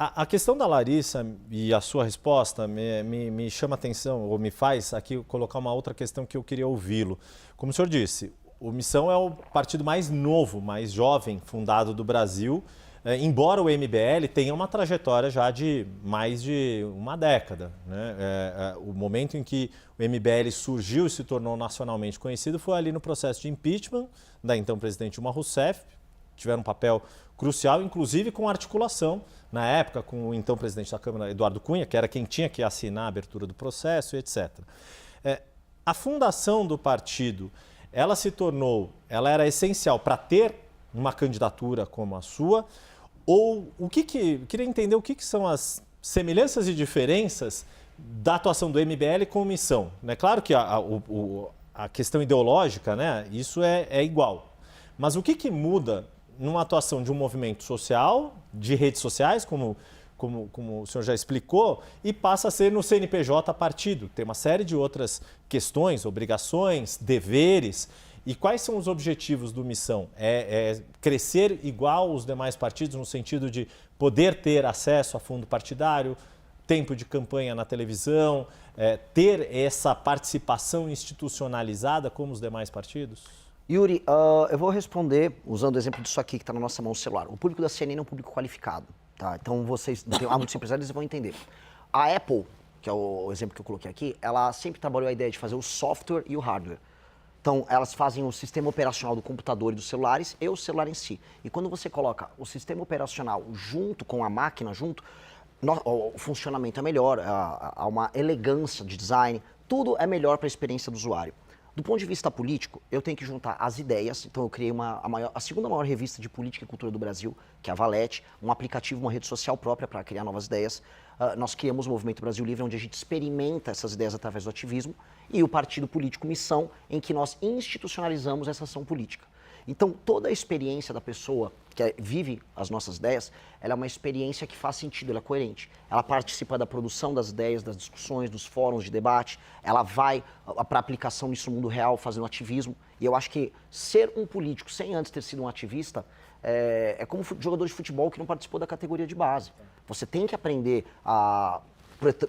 A questão da Larissa e a sua resposta me chama a atenção, ou me faz aqui colocar uma outra questão que eu queria ouvi-lo. Como o senhor disse, o Missão é o partido mais novo, mais jovem fundado do Brasil, embora o MBL tenha uma trajetória já de mais de uma década, né? O momento em que o MBL surgiu e se tornou nacionalmente conhecido foi ali no processo de impeachment da então presidente Dilma Rousseff. Tiveram um papel crucial, inclusive com articulação, na época, com o então presidente da Câmara, Eduardo Cunha, que era quem tinha que assinar a abertura do processo, etc. A fundação do partido, ela era essencial para ter uma candidatura como a sua, ou queria entender o que são as semelhanças e diferenças da atuação do MBL com a Missão. É claro que a questão ideológica, né, isso é igual, mas o que muda numa atuação de um movimento social, de redes sociais, como o senhor já explicou, e passa a ser no CNPJ partido. Tem uma série de outras questões, obrigações, deveres. E quais são os objetivos do Missão? É crescer igual os demais partidos, no sentido de poder ter acesso a fundo partidário, tempo de campanha na televisão, ter essa participação institucionalizada como os demais partidos? Yuri, eu vou responder usando o exemplo disso aqui que está na nossa mão celular. O público da CNN é um público qualificado, tá? Então há muitos empresários que vão entender. A Apple, que é o exemplo que eu coloquei aqui, ela sempre trabalhou a ideia de fazer o software e o hardware. Então, elas fazem o sistema operacional do computador e dos celulares e o celular em si. E quando você coloca o sistema operacional junto com a máquina, o funcionamento é melhor, há uma elegância de design, tudo é melhor para a experiência do usuário. Do ponto de vista político, eu tenho que juntar as ideias, então eu criei a segunda maior revista de política e cultura do Brasil, que é a Valete, um aplicativo, uma rede social própria para criar novas ideias. Nós criamos o Movimento Brasil Livre, onde a gente experimenta essas ideias através do ativismo, e o partido político Missão, em que nós institucionalizamos essa ação política. Então, toda a experiência da pessoa que vive as nossas ideias, ela é uma experiência que faz sentido, ela é coerente. Ela participa da produção das ideias, das discussões, dos fóruns de debate, ela vai para a aplicação nisso no mundo real, fazendo ativismo. E eu acho que ser um político sem antes ter sido um ativista é como jogador de futebol que não participou da categoria de base. Você tem que aprender a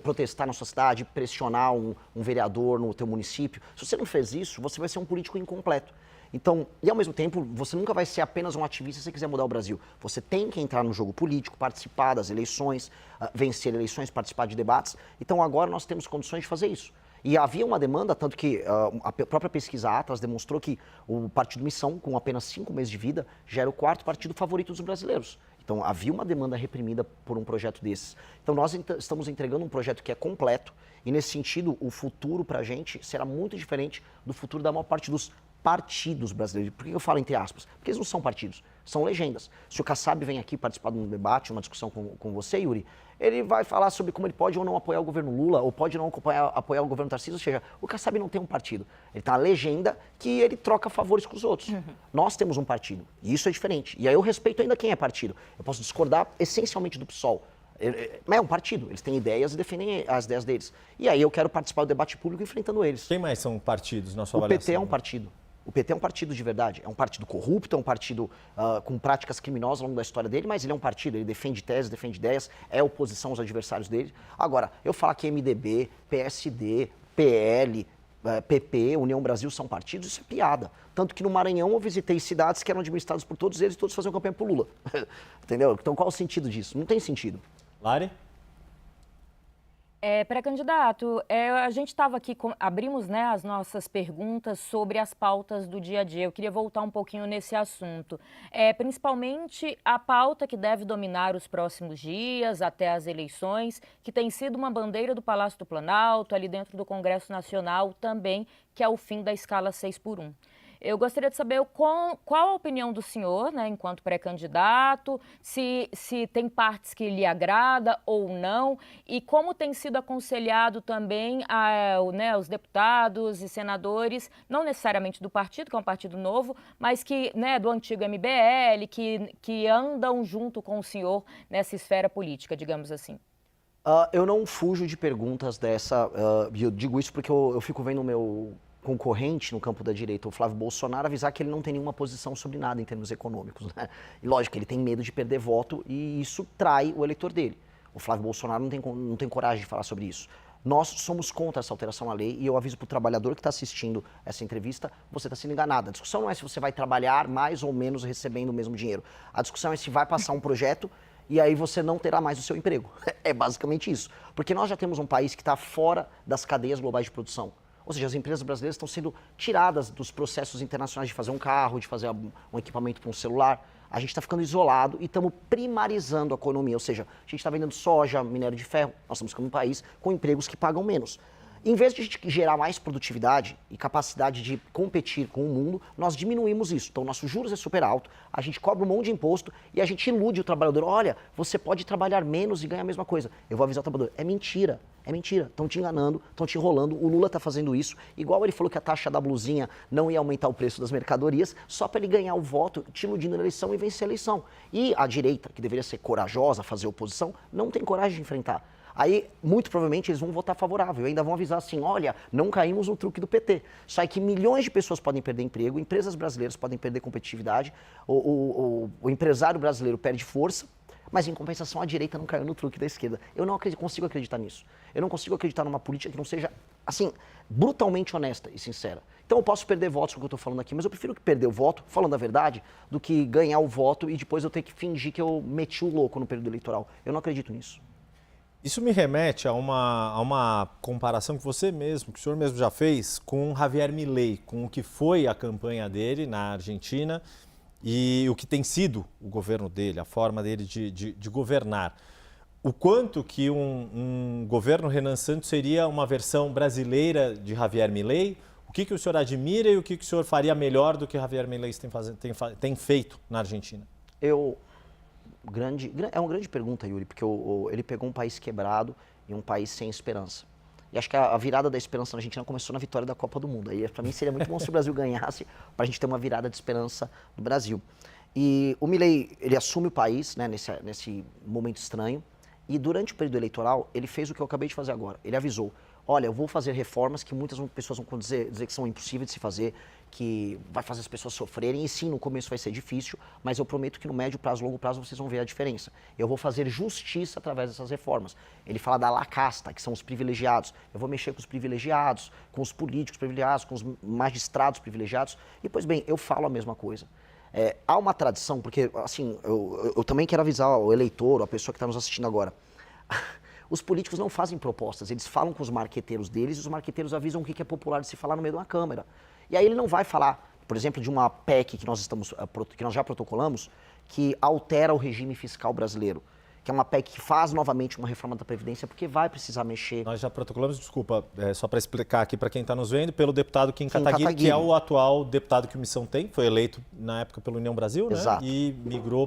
protestar na sua cidade, pressionar um vereador no teu município. Se você não fez isso, você vai ser um político incompleto. Então, e ao mesmo tempo, você nunca vai ser apenas um ativista se você quiser mudar o Brasil. Você tem que entrar no jogo político, participar das eleições, vencer eleições, participar de debates. Então, agora nós temos condições de fazer isso. E havia uma demanda, tanto que a própria pesquisa Atlas demonstrou que o Partido Missão, com apenas 5 meses de vida, já era o 4º partido favorito dos brasileiros. Então, havia uma demanda reprimida por um projeto desses. Então, nós estamos entregando um projeto que é completo e, nesse sentido, o futuro para a gente será muito diferente do futuro da maior parte dos partidos brasileiros. Por que eu falo entre aspas? Porque eles não são partidos, são legendas. Se o Kassab vem aqui participar de um debate, uma discussão com você, Yuri, ele vai falar sobre como ele pode ou não apoiar o governo Lula, ou pode não apoiar o governo Tarcísio, ou seja, o Kassab não tem um partido. Ele tem uma legenda que ele troca favores com os outros. Nós temos um partido, e isso é diferente. E aí eu respeito ainda quem é partido. Eu posso discordar essencialmente do PSOL. Mas é um partido, eles têm ideias e defendem as ideias deles. E aí eu quero participar do debate público enfrentando eles. Quem mais são partidos na sua avaliação? O PT é um partido. O PT é um partido de verdade, é um partido corrupto, é um partido com práticas criminosas ao longo da história dele, mas ele é um partido, ele defende teses, defende ideias, é oposição aos adversários dele. Agora, eu falar que MDB, PSD, PL, PP, União Brasil são partidos, isso é piada. Tanto que no Maranhão eu visitei cidades que eram administradas por todos eles e todos faziam campanha por Lula. Entendeu? Então qual o sentido disso? Não tem sentido. Lari? Pré-candidato, a gente estava aqui, abrimos, né, as nossas perguntas sobre as pautas do dia a dia. Eu queria voltar um pouquinho nesse assunto. Principalmente a pauta que deve dominar os próximos dias, até as eleições, que tem sido uma bandeira do Palácio do Planalto, ali dentro do Congresso Nacional também, que é o fim da escala 6x1. Eu gostaria de saber qual a opinião do senhor, né, enquanto pré-candidato, se tem partes que lhe agrada ou não, e como tem sido aconselhado também os deputados e senadores, não necessariamente do partido, que é um partido novo, mas que, né, do antigo MBL, que andam junto com o senhor nessa esfera política, digamos assim. Eu não fujo de perguntas dessa, eu digo isso porque eu fico vendo o meu concorrente no campo da direita, o Flávio Bolsonaro, avisar que ele não tem nenhuma posição sobre nada em termos econômicos, né? E lógico, ele tem medo de perder voto e isso trai o eleitor dele. O Flávio Bolsonaro não tem coragem de falar sobre isso. Nós somos contra essa alteração à lei e eu aviso para o trabalhador que está assistindo essa entrevista, você está sendo enganado. A discussão não é se você vai trabalhar mais ou menos recebendo o mesmo dinheiro. A discussão é se vai passar um projeto e aí você não terá mais o seu emprego. É basicamente isso. Porque nós já temos um país que está fora das cadeias globais de produção. Ou seja, as empresas brasileiras estão sendo tiradas dos processos internacionais de fazer um carro, de fazer um equipamento para um celular. A gente está ficando isolado e estamos primarizando a economia. Ou seja, a gente está vendendo soja, minério de ferro. Nós estamos ficando um país com empregos que pagam menos. Em vez de a gente gerar mais produtividade e capacidade de competir com o mundo, nós diminuímos isso. Então, nosso juros é super alto, a gente cobra um monte de imposto e a gente ilude o trabalhador. Olha, você pode trabalhar menos e ganhar a mesma coisa. Eu vou avisar o trabalhador. É mentira. É mentira. Estão te enganando, estão te enrolando. O Lula está fazendo isso. Igual ele falou que a taxa da blusinha não ia aumentar o preço das mercadorias, só para ele ganhar o voto, te iludindo na eleição e vencer a eleição. E a direita, que deveria ser corajosa, fazer oposição, não tem coragem de enfrentar. Aí, muito provavelmente, eles vão votar favorável. Ainda vão avisar assim, olha, não caímos no truque do PT. Só que milhões de pessoas podem perder emprego, empresas brasileiras podem perder competitividade, o empresário brasileiro perde força, mas em compensação a direita não caiu no truque da esquerda. Eu não consigo acreditar nisso. Eu não consigo acreditar numa política que não seja, assim, brutalmente honesta e sincera. Então eu posso perder votos com o que eu estou falando aqui, mas eu prefiro que perder o voto, falando a verdade, do que ganhar o voto e depois eu ter que fingir que eu meti o louco no período eleitoral. Eu não acredito nisso. Isso me remete a uma comparação que você mesmo, que o senhor mesmo já fez, com Javier Milei, com o que foi a campanha dele na Argentina e o que tem sido o governo dele, a forma dele de governar. O quanto que um governo Renan Santos seria uma versão brasileira de Javier Milei? O que o senhor admira e o que o senhor faria melhor do que Javier Milei tem feito na Argentina? É uma grande pergunta, Yuri, porque ele pegou um país quebrado e um país sem esperança. E acho que a virada da esperança na Argentina começou na vitória da Copa do Mundo. Aí, para mim, seria muito bom se o Brasil ganhasse, para a gente ter uma virada de esperança no Brasil. E o Milei, ele assume o país, né, nesse momento estranho, e durante o período eleitoral, ele fez o que eu acabei de fazer agora. Ele avisou, olha, eu vou fazer reformas que muitas pessoas vão dizer que são impossíveis de se fazer, que vai fazer as pessoas sofrerem, e sim, no começo vai ser difícil, mas eu prometo que no médio prazo, longo prazo, vocês vão ver a diferença. Eu vou fazer justiça através dessas reformas. Ele fala da la casta, que são os privilegiados. Eu vou mexer com os privilegiados, com os políticos privilegiados, com os magistrados privilegiados, e, pois bem, eu falo a mesma coisa. Há uma tradição, porque, assim, eu também quero avisar o eleitor, a pessoa que está nos assistindo agora. Os políticos não fazem propostas, eles falam com os marqueteiros deles e os marqueteiros avisam o que é popular de se falar no meio de uma câmera. E aí ele não vai falar, por exemplo, de uma PEC que nós já protocolamos, que altera o regime fiscal brasileiro. Que é uma PEC que faz novamente uma reforma da Previdência, porque vai precisar mexer. Nós já protocolamos, desculpa, só para explicar aqui para quem está nos vendo, pelo deputado Kim Kataguiri, que é o atual deputado que o Missão tem, foi eleito na época pelo União Brasil, né? Exato. E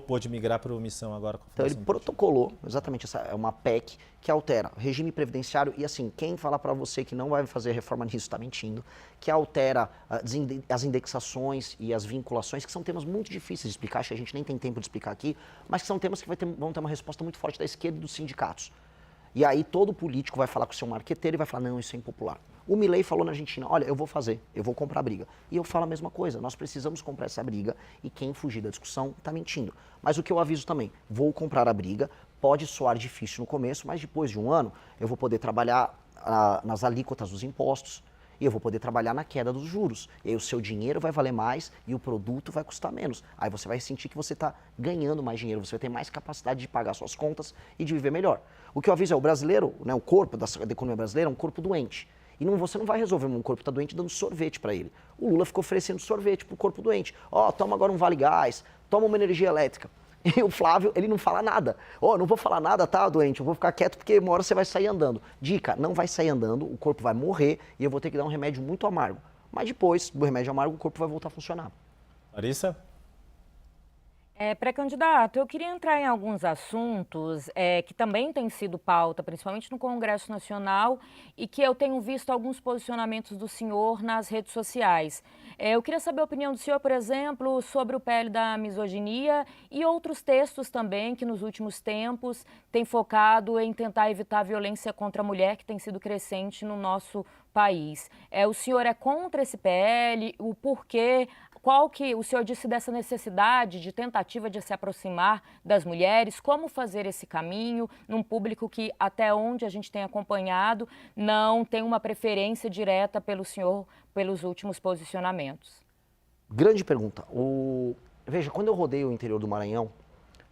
pôde migrar para o Missão agora. Então ele protocolou, exatamente, essa é uma PEC que altera regime previdenciário e assim, quem falar para você que não vai fazer reforma nisso está mentindo, que altera as indexações e as vinculações, que são temas muito difíceis de explicar, acho que a gente nem tem tempo de explicar aqui, mas que são temas que vão ter uma resposta muito forte da esquerda e dos sindicatos. E aí todo político vai falar com o seu marqueteiro e vai falar, não, isso é impopular. O Milei falou na Argentina, olha, eu vou fazer, eu vou comprar a briga. E eu falo a mesma coisa, nós precisamos comprar essa briga e quem fugir da discussão está mentindo. Mas o que eu aviso também, vou comprar a briga, pode soar difícil no começo, mas depois de um ano eu vou poder trabalhar nas alíquotas dos impostos e eu vou poder trabalhar na queda dos juros. E aí o seu dinheiro vai valer mais e o produto vai custar menos. Aí você vai sentir que você está ganhando mais dinheiro, você vai ter mais capacidade de pagar suas contas e de viver melhor. O que eu aviso é o brasileiro, né, o corpo da economia brasileira é um corpo doente. E você não vai resolver um corpo que está doente dando sorvete para ele. O Lula ficou oferecendo sorvete para o corpo doente. Toma agora um Vale Gás, toma uma energia elétrica. E o Flávio, ele não fala nada. Não vou falar nada, tá, doente? Eu vou ficar quieto porque uma hora você vai sair andando. Dica, não vai sair andando, o corpo vai morrer e eu vou ter que dar um remédio muito amargo. Mas depois do remédio amargo, o corpo vai voltar a funcionar. Larissa? Pré-candidato, eu queria entrar em alguns assuntos que também têm sido pauta, principalmente no Congresso Nacional, e que eu tenho visto alguns posicionamentos do senhor nas redes sociais. Eu queria saber a opinião do senhor, por exemplo, sobre o PL da misoginia e outros textos também que nos últimos tempos têm focado em tentar evitar a violência contra a mulher, que tem sido crescente no nosso país. O senhor é contra esse PL? O porquê? Qual que o senhor disse dessa necessidade de tentativa de se aproximar das mulheres? Como fazer esse caminho num público que, até onde a gente tem acompanhado, não tem uma preferência direta pelo senhor pelos últimos posicionamentos? Grande pergunta. Veja, quando eu rodei o interior do Maranhão,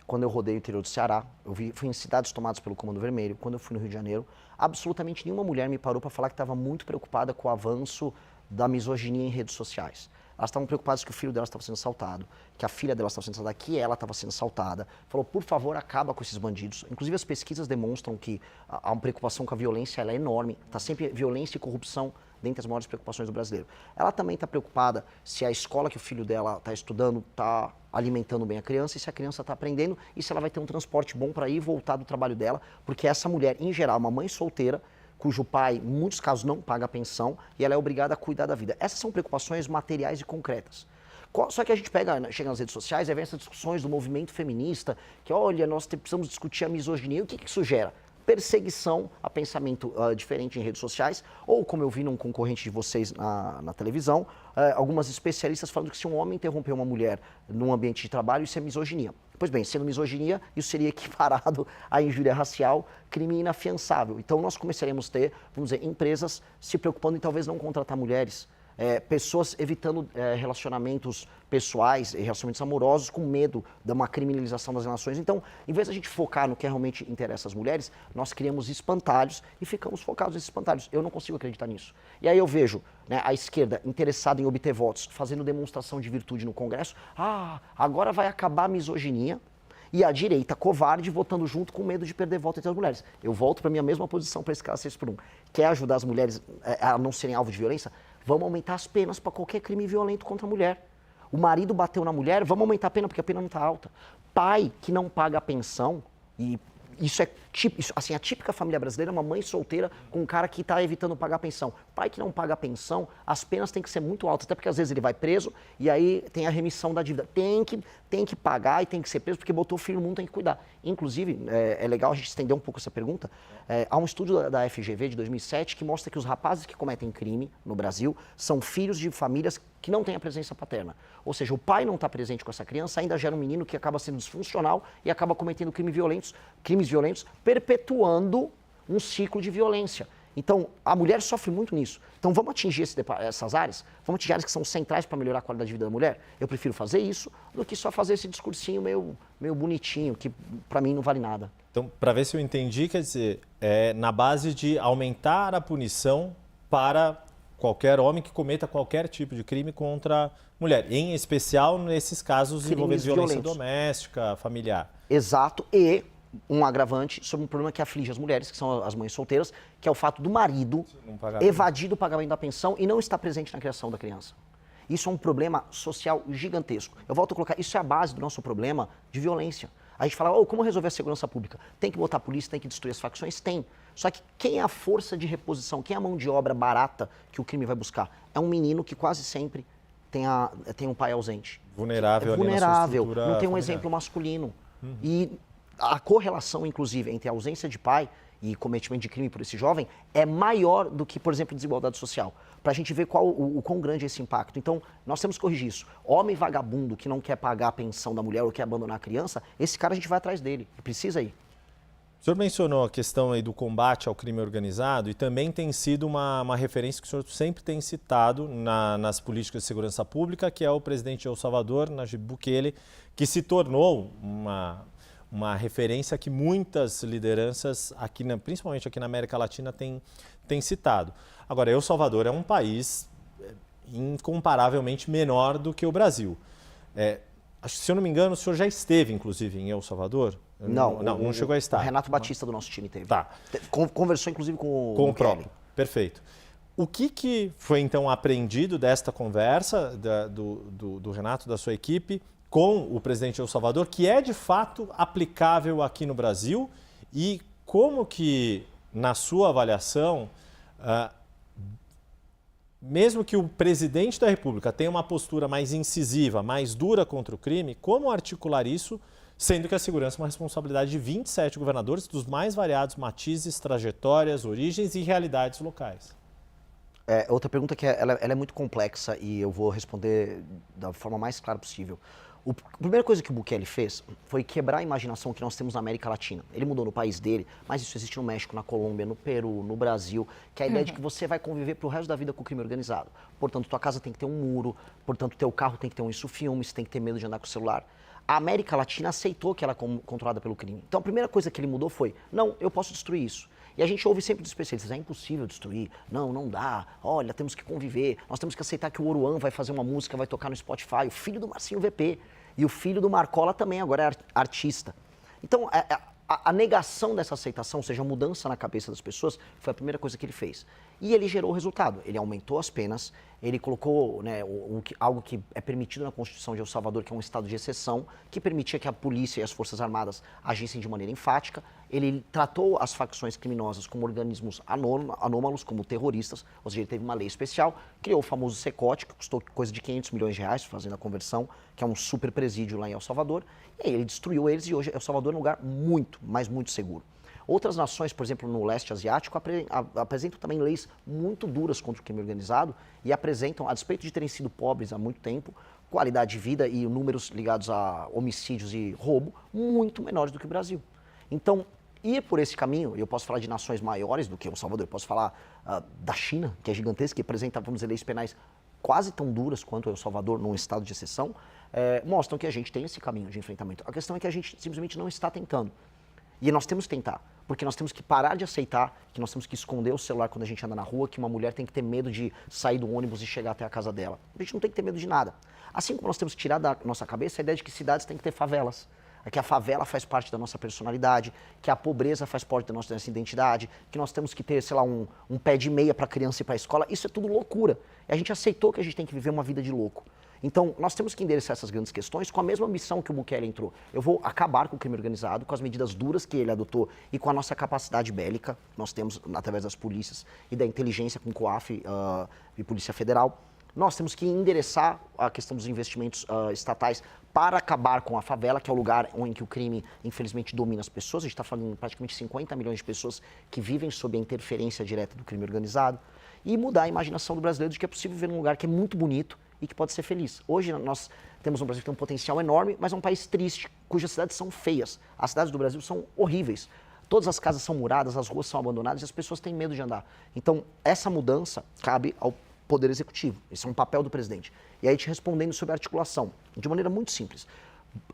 quando eu rodei o interior do Ceará, fui em cidades tomadas pelo Comando Vermelho, quando eu fui no Rio de Janeiro, absolutamente nenhuma mulher me parou para falar que estava muito preocupada com o avanço da misoginia em redes sociais. Elas estavam preocupadas que o filho delas estava sendo assaltado, que a filha delas estava sendo assaltada, que ela estava sendo assaltada. Falou, por favor, acaba com esses bandidos. Inclusive, as pesquisas demonstram que há uma preocupação com a violência, ela é enorme. Está sempre violência e corrupção dentre as maiores preocupações do brasileiro. Ela também está preocupada se a escola que o filho dela está estudando está alimentando bem a criança, e se a criança está aprendendo, e se ela vai ter um transporte bom para ir e voltar do trabalho dela, porque essa mulher, em geral, uma mãe solteira, cujo pai, em muitos casos, não paga a pensão e ela é obrigada a cuidar da vida. Essas são preocupações materiais e concretas. Só que a gente chega nas redes sociais e vem essas discussões do movimento feminista, que olha, nós precisamos discutir a misoginia. O que isso gera? Perseguição a pensamento diferente em redes sociais, ou como eu vi num concorrente de vocês na televisão, algumas especialistas falando que se um homem interromper uma mulher num ambiente de trabalho, isso é misoginia. Pois bem, sendo misoginia, isso seria equiparado à injúria racial, crime inafiançável. Então nós começaremos a ter, vamos dizer, empresas se preocupando em talvez não contratar mulheres, pessoas evitando relacionamentos pessoais, relacionamentos amorosos, com medo de uma criminalização das relações. Então, em vez de a gente focar no que realmente interessa às mulheres, nós criamos espantalhos e ficamos focados nesses espantalhos. Eu não consigo acreditar nisso. E aí eu vejo, né, a esquerda interessada em obter votos, fazendo demonstração de virtude no Congresso. Agora vai acabar a misoginia. E a direita covarde votando junto com medo de perder voto entre as mulheres. Eu volto para a minha mesma posição para esse caso 6x1. Quer ajudar as mulheres a não serem alvo de violência? Vamos aumentar as penas para qualquer crime violento contra a mulher. O marido bateu na mulher, vamos aumentar a pena porque a pena não está alta. Pai que não paga a pensão, e isso é assim, a típica família brasileira é uma mãe solteira com um cara que está evitando pagar a pensão. Pai que não paga a pensão, as penas têm que ser muito altas, até porque às vezes ele vai preso e aí tem a remissão da dívida. Tem que pagar e tem que ser preso porque botou o filho no mundo, tem que cuidar. Inclusive, é legal a gente estender um pouco essa pergunta. Há um estudo da FGV de 2007 que mostra que os rapazes que cometem crime no Brasil são filhos de famílias que não têm a presença paterna. Ou seja, o pai não está presente com essa criança, ainda gera um menino que acaba sendo disfuncional e acaba cometendo crimes violentos, perpetuando um ciclo de violência. Então, a mulher sofre muito nisso. Então, vamos atingir essas áreas? Vamos atingir áreas que são centrais para melhorar a qualidade de vida da mulher? Eu prefiro fazer isso do que só fazer esse discursinho meio bonitinho, que para mim não vale nada. Então, para ver se eu entendi, quer dizer, na base de aumentar a punição para qualquer homem que cometa qualquer tipo de crime contra a mulher, em especial nesses casos envolvendo violência doméstica, familiar. Exato, e um agravante sobre um problema que aflige as mulheres, que são as mães solteiras, que é o fato do marido evadir do pagamento da pensão e não estar presente na criação da criança. Isso é um problema social gigantesco. Eu volto a colocar, isso é a base do nosso problema de violência. A gente fala, como resolver a segurança pública? Tem que botar a polícia, tem que destruir as facções? Tem. Só que quem é a força de reposição, quem é a mão de obra barata que o crime vai buscar? É um menino que quase sempre tem um pai ausente. Vulnerável, não tem um exemplo masculino. E a correlação, inclusive, entre a ausência de pai e cometimento de crime por esse jovem é maior do que, por exemplo, desigualdade social. Para a gente ver o quão grande é esse impacto. Então, nós temos que corrigir isso. Homem vagabundo que não quer pagar a pensão da mulher ou quer abandonar a criança, esse cara a gente vai atrás dele. Precisa ir. O senhor mencionou a questão aí do combate ao crime organizado e também tem sido uma referência que o senhor sempre tem citado nas políticas de segurança pública, que é o presidente de El Salvador, Nayib Bukele, que se tornou uma referência que muitas lideranças, principalmente aqui na América Latina, têm citado. Agora, El Salvador é um país incomparavelmente menor do que o Brasil. Acho que, se eu não me engano, o senhor já esteve, inclusive, em El Salvador? Não chegou a estar. O Renato Batista do nosso time teve. Tá. Conversou, inclusive, com o próprio. Perfeito. O que foi, então, aprendido desta conversa do Renato, da sua equipe, com o presidente El Salvador, que é de fato aplicável aqui no Brasil, e como que, na sua avaliação, mesmo que o presidente da República tenha uma postura mais incisiva, mais dura contra o crime, como articular isso, sendo que a segurança é uma responsabilidade de 27 governadores dos mais variados matizes, trajetórias, origens e realidades locais? Outra pergunta que ela é muito complexa e eu vou responder da forma mais clara possível. A primeira coisa que o Bukele fez foi quebrar a imaginação que nós temos na América Latina. Ele mudou no país dele, mas isso existe no México, na Colômbia, no Peru, no Brasil, que é a ideia de que você vai conviver pro resto da vida com o crime organizado. Portanto, tua casa tem que ter um muro, portanto, teu carro tem que ter um isso-filme, você tem que ter medo de andar com o celular. A América Latina aceitou que ela é controlada pelo crime. Então, a primeira coisa que ele mudou foi, não, eu posso destruir isso. E a gente ouve sempre dos especialistas, é impossível destruir, não dá, olha, temos que conviver, nós temos que aceitar que o Oruan vai fazer uma música, vai tocar no Spotify, o filho do Marcinho VP, e o filho do Marcola também agora é artista. Então, a negação dessa aceitação, ou seja, a mudança na cabeça das pessoas, foi a primeira coisa que ele fez. E ele gerou o resultado, ele aumentou as penas, ele colocou, né, algo que é permitido na Constituição de El Salvador, que é um estado de exceção, que permitia que a polícia e as forças armadas agissem de maneira enfática. Ele tratou as facções criminosas como organismos anômalos, como terroristas, ou seja, ele teve uma lei especial, criou o famoso Secote, que custou coisa de 500 milhões de reais, fazendo a conversão, que é um super presídio lá em El Salvador, e aí ele destruiu eles e hoje El Salvador é um lugar muito, mas muito seguro. Outras nações, por exemplo, no leste asiático, apresentam também leis muito duras contra o crime organizado e apresentam, a despeito de terem sido pobres há muito tempo, qualidade de vida e números ligados a homicídios e roubo muito menores do que o Brasil. Então, ir por esse caminho, eu posso falar de nações maiores do que El Salvador, eu posso falar da China, que é gigantesca, que apresenta, vamos dizer, leis penais quase tão duras quanto El Salvador num estado de exceção, mostram que a gente tem esse caminho de enfrentamento. A questão é que a gente simplesmente não está tentando. E nós temos que tentar, porque nós temos que parar de aceitar que nós temos que esconder o celular quando a gente anda na rua, que uma mulher tem que ter medo de sair do ônibus e chegar até a casa dela. A gente não tem que ter medo de nada. Assim como nós temos que tirar da nossa cabeça a ideia de que cidades têm que ter favelas, que a favela faz parte da nossa personalidade, que a pobreza faz parte da nossa identidade, que nós temos que ter, sei lá, um pé de meia para a criança ir para a escola. Isso é tudo loucura. E a gente aceitou que a gente tem que viver uma vida de louco. Então, nós temos que endereçar essas grandes questões com a mesma missão que o Bukele entrou. Eu vou acabar com o crime organizado, com as medidas duras que ele adotou e com a nossa capacidade bélica, nós temos através das polícias e da inteligência com o COAF e Polícia Federal. Nós temos que endereçar a questão dos investimentos estatais para acabar com a favela, que é o lugar em que o crime, infelizmente, domina as pessoas. A gente está falando de praticamente 50 milhões de pessoas que vivem sob a interferência direta do crime organizado. E mudar a imaginação do brasileiro de que é possível viver num lugar que é muito bonito e que pode ser feliz. Hoje nós temos um Brasil que tem um potencial enorme, mas é um país triste, cujas cidades são feias. As cidades do Brasil são horríveis. Todas as casas são muradas, as ruas são abandonadas e as pessoas têm medo de andar. Então, essa mudança cabe ao Poder Executivo. Esse é um papel do presidente. E aí, te respondendo sobre a articulação, de maneira muito simples.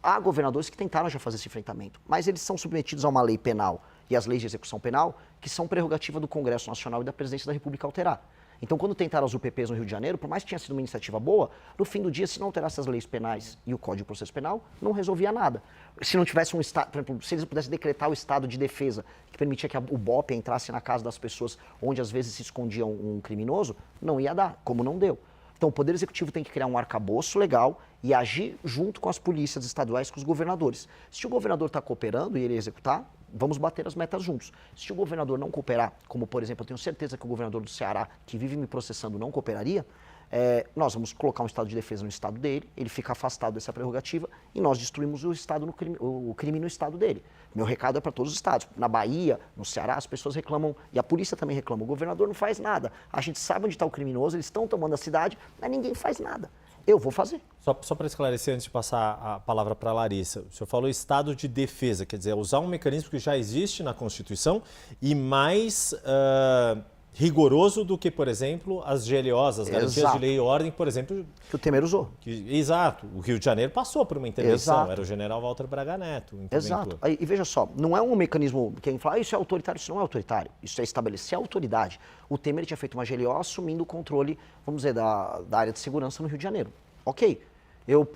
Há governadores que tentaram já fazer esse enfrentamento, mas eles são submetidos a uma lei penal e às leis de execução penal, que são prerrogativa do Congresso Nacional e da Presidência da República alterar. Então, quando tentaram as UPPs no Rio de Janeiro, por mais que tenha sido uma iniciativa boa, no fim do dia, se não alterasse as leis penais e o Código de Processo Penal, não resolvia nada. Se não tivesse um estado, por exemplo, se eles pudessem decretar o estado de defesa, que permitia que o BOP entrasse na casa das pessoas onde às vezes se escondia um criminoso, não ia dar, como não deu. Então, o Poder Executivo tem que criar um arcabouço legal e agir junto com as polícias estaduais, com os governadores. Se o governador está cooperando e ele executar, vamos bater as metas juntos. Se o governador não cooperar, como por exemplo, eu tenho certeza que o governador do Ceará, que vive me processando, não cooperaria, nós vamos colocar um estado de defesa no estado dele, ele fica afastado dessa prerrogativa e nós destruímos o crime no estado dele. Meu recado é para todos os estados. Na Bahia, no Ceará, as pessoas reclamam, e a polícia também reclama, o governador não faz nada. A gente sabe onde está o criminoso, eles estão tomando a cidade, mas ninguém faz nada. Eu vou fazer. Só para esclarecer, antes de passar a palavra para a Larissa, o senhor falou estado de defesa, quer dizer, usar um mecanismo que já existe na Constituição e mais rigoroso do que, por exemplo, as GLOs, as garantias de lei e ordem, por exemplo. Que o Temer usou. Exato. O Rio de Janeiro passou por uma intervenção, era o general Walter Braga Neto. Exato. E veja só, não é um mecanismo, quem fala, isso é autoritário, isso não é autoritário, isso é estabelecer a autoridade. O Temer tinha feito uma GLO assumindo o controle, vamos dizer, da área de segurança no Rio de Janeiro. Ok, eu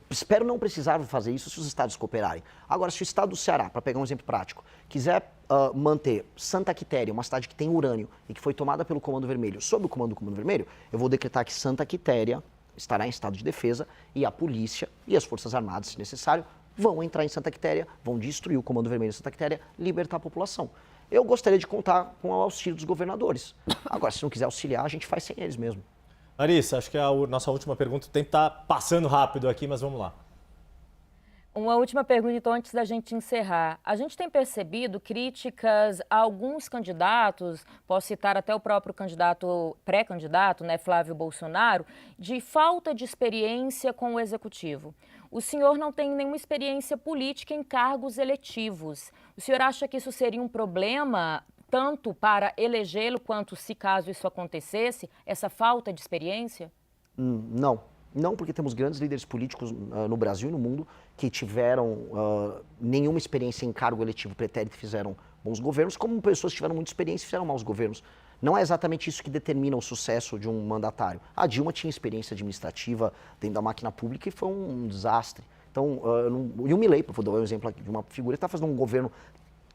espero não precisar fazer isso se os estados cooperarem. Agora, se o estado do Ceará, para pegar um exemplo prático, quiser manter Santa Quitéria, uma cidade que tem urânio e que foi tomada pelo Comando Vermelho, sob o comando do Comando Vermelho, eu vou decretar que Santa Quitéria estará em estado de defesa e a polícia e as Forças Armadas, se necessário, vão entrar em Santa Quitéria, vão destruir o Comando Vermelho de Santa Quitéria, libertar a população. Eu gostaria de contar com o auxílio dos governadores. Agora, se não quiser auxiliar, a gente faz sem eles mesmo. Larissa, acho que a nossa última pergunta tem que estar passando rápido aqui, mas vamos lá. Uma última pergunta, então, antes da gente encerrar. A gente tem percebido críticas a alguns candidatos, posso citar até o próprio candidato, pré-candidato, né, Flávio Bolsonaro, de falta de experiência com o executivo. O senhor não tem nenhuma experiência política em cargos eletivos. O senhor acha que isso seria um problema, tanto para elegê-lo, quanto se caso isso acontecesse, essa falta de experiência? Não. Não, porque temos grandes líderes políticos no Brasil e no mundo que tiveram nenhuma experiência em cargo eletivo pretérito e fizeram bons governos, como pessoas que tiveram muita experiência e fizeram maus governos. Não é exatamente isso que determina o sucesso de um mandatário. A Dilma tinha experiência administrativa dentro da máquina pública e foi um desastre. Então, e o Milei, vou dar um exemplo aqui de uma figura que está fazendo um governo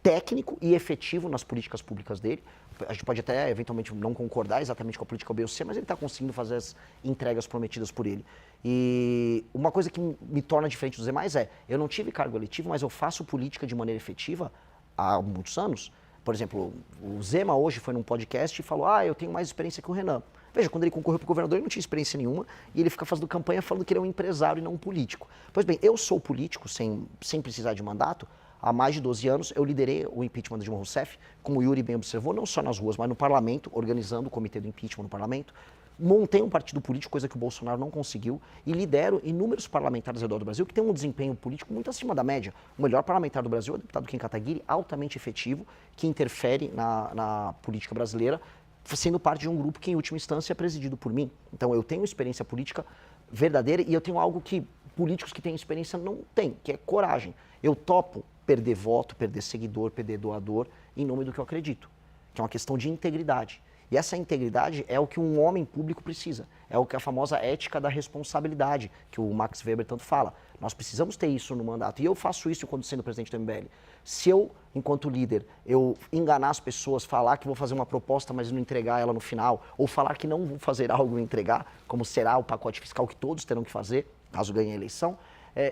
técnico e efetivo nas políticas públicas dele. A gente pode até, eventualmente, não concordar exatamente com a política B ou C, mas ele está conseguindo fazer as entregas prometidas por ele. E uma coisa que me torna diferente dos demais é, eu não tive cargo eletivo, mas eu faço política de maneira efetiva há muitos anos. Por exemplo, o Zema hoje foi num podcast e falou, eu tenho mais experiência que o Renan. Veja, quando ele concorreu para o governador, ele não tinha experiência nenhuma e ele fica fazendo campanha falando que ele é um empresário e não um político. Pois bem, eu sou político sem precisar de mandato. Há mais de 12 anos, eu liderei o impeachment de Dilma Rousseff, como o Yuri bem observou, não só nas ruas, mas no parlamento, organizando o comitê do impeachment no parlamento. Montei um partido político, coisa que o Bolsonaro não conseguiu, e lidero inúmeros parlamentares ao redor do Brasil que têm um desempenho político muito acima da média. O melhor parlamentar do Brasil é o deputado Kim Kataguiri, altamente efetivo, que interfere na política brasileira, sendo parte de um grupo que, em última instância, é presidido por mim. Então, eu tenho experiência política verdadeira e eu tenho algo que políticos que têm experiência não têm, que é coragem. Eu topo perder voto, perder seguidor, perder doador, em nome do que eu acredito, que é uma questão de integridade. E essa integridade é o que um homem público precisa, é o que a famosa ética da responsabilidade, que o Max Weber tanto fala. Nós precisamos ter isso no mandato, e eu faço isso quando sendo presidente do MBL. Se eu, enquanto líder, eu enganar as pessoas, falar que vou fazer uma proposta, mas não entregar ela no final, ou falar que não vou fazer algo e entregar, como será o pacote fiscal que todos terão que fazer, caso ganhe a eleição,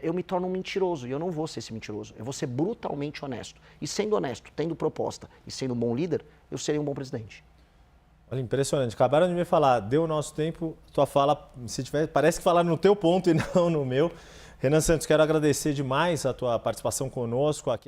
eu me torno um mentiroso, e eu não vou ser esse mentiroso. Eu vou ser brutalmente honesto. E sendo honesto, tendo proposta e sendo um bom líder, eu serei um bom presidente. Olha, impressionante. Acabaram de me falar, deu o nosso tempo, tua fala, se tiver, parece que falaram no teu ponto e não no meu. Renan Santos, quero agradecer demais a tua participação conosco aqui.